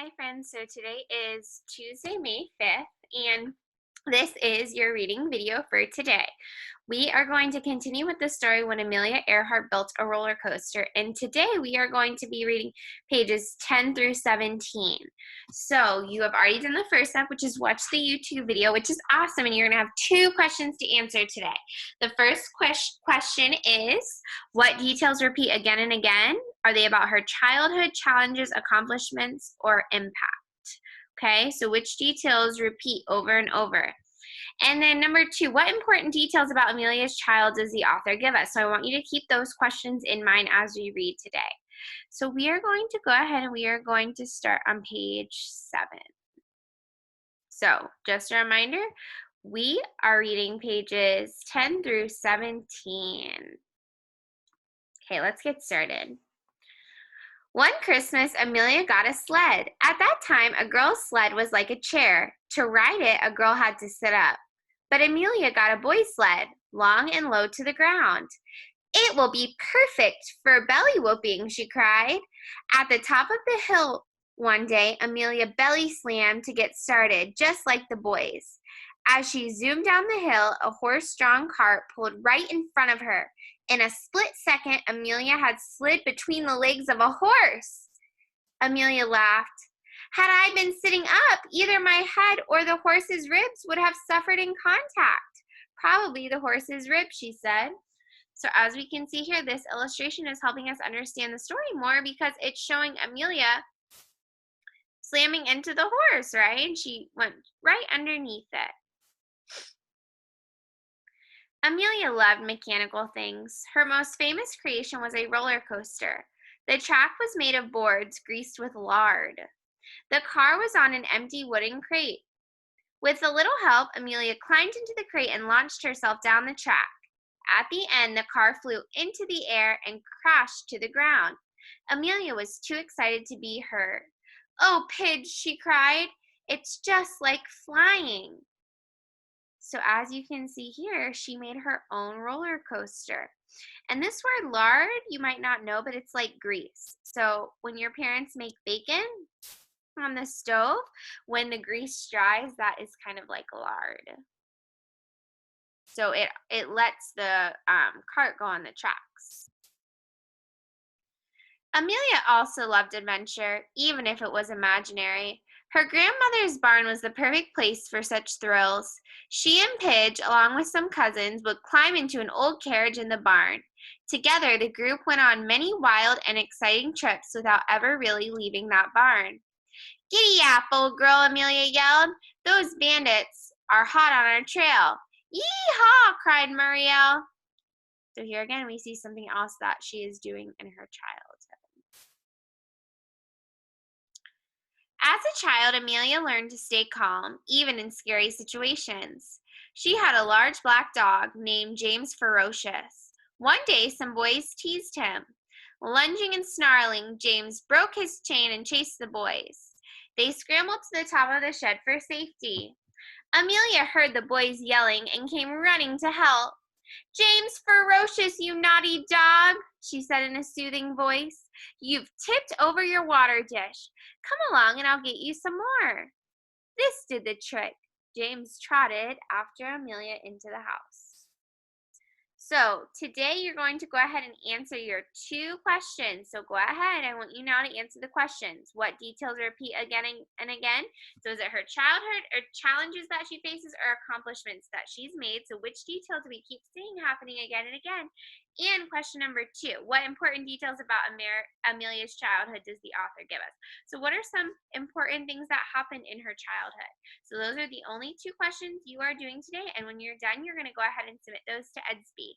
Hi friends, so today is Tuesday, May 5th, and this is your reading video for today. We are going to continue with the story When Amelia Earhart Built a Roller Coaster, and today we are going to be reading pages 10 through 17. So you have already done the first step, which is watch the YouTube video, which is awesome, and you're going to have 2 questions to answer today. The first question is, what details repeat again and again? Are they about her childhood, challenges, accomplishments, or impact? Okay, so which details repeat over and over? And then number 2, what important details about Amelia's child does the author give us? So I want you to keep those questions in mind as we read today. So we are going to go ahead and we are going to start on page 7. So just a reminder, we are reading pages 10 through 17. Okay, let's get started. One Christmas, Amelia got a sled. At that time, a girl's sled was like a chair. To ride it, a girl had to sit up. But Amelia got a boy's sled, long and low to the ground. It will be perfect for belly whooping, she cried. At the top of the hill one day, Amelia belly slammed to get started, just like the boys. As she zoomed down the hill, a horse-drawn cart pulled right in front of her. In a split second, Amelia had slid between the legs of a horse. Amelia laughed. Had I been sitting up, either my head or the horse's ribs would have suffered in contact. Probably the horse's ribs, she said. So as we can see here, this illustration is helping us understand the story more because it's showing Amelia slamming into the horse, right? And she went right underneath it. Amelia loved mechanical things. Her most famous creation was a roller coaster. The track was made of boards greased with lard. The car was on an empty wooden crate. With a little help, Amelia climbed into the crate and launched herself down the track. At the end, the car flew into the air and crashed to the ground. Amelia was too excited to be heard. "Oh, Pidge," she cried, "it's just like flying." So as you can see here, she made her own roller coaster. And this word lard, you might not know, but it's like grease. So when your parents make bacon on the stove, when the grease dries, that is kind of like lard. So it lets the cart go on the tracks. Amelia also loved adventure, even if it was imaginary. Her grandmother's barn was the perfect place for such thrills. She and Pidge, along with some cousins, would climb into an old carriage in the barn. Together, the group went on many wild and exciting trips without ever really leaving that barn. "Giddy-ap, old girl," Amelia yelled. "Those bandits are hot on our trail." "Yee-haw!" cried Muriel. So here again, we see something else that she is doing in her childhood. As a child, Amelia learned to stay calm, even in scary situations. She had a large black dog named James Ferocious. One day, some boys teased him. Lunging and snarling, James broke his chain and chased the boys. They scrambled to the top of the shed for safety. Amelia heard the boys yelling and came running to help. "James Ferocious, you naughty dog," she said in a soothing voice. "You've tipped over your water dish. Come along and I'll get you some more." This did the trick. James trotted after Amelia into the house. So today you're going to go ahead and answer your 2 questions. So go ahead. I want you now to answer the questions. What details repeat again and again? So is it her childhood or challenges that she faces or accomplishments that she's made? So which details do we keep seeing happening again and again? And question number 2, what important details about Amelia's childhood does the author give us? So what are some important things that happened in her childhood? So those are the only 2 questions you are doing today. And when you're done, you're going to go ahead and submit those to Edsby.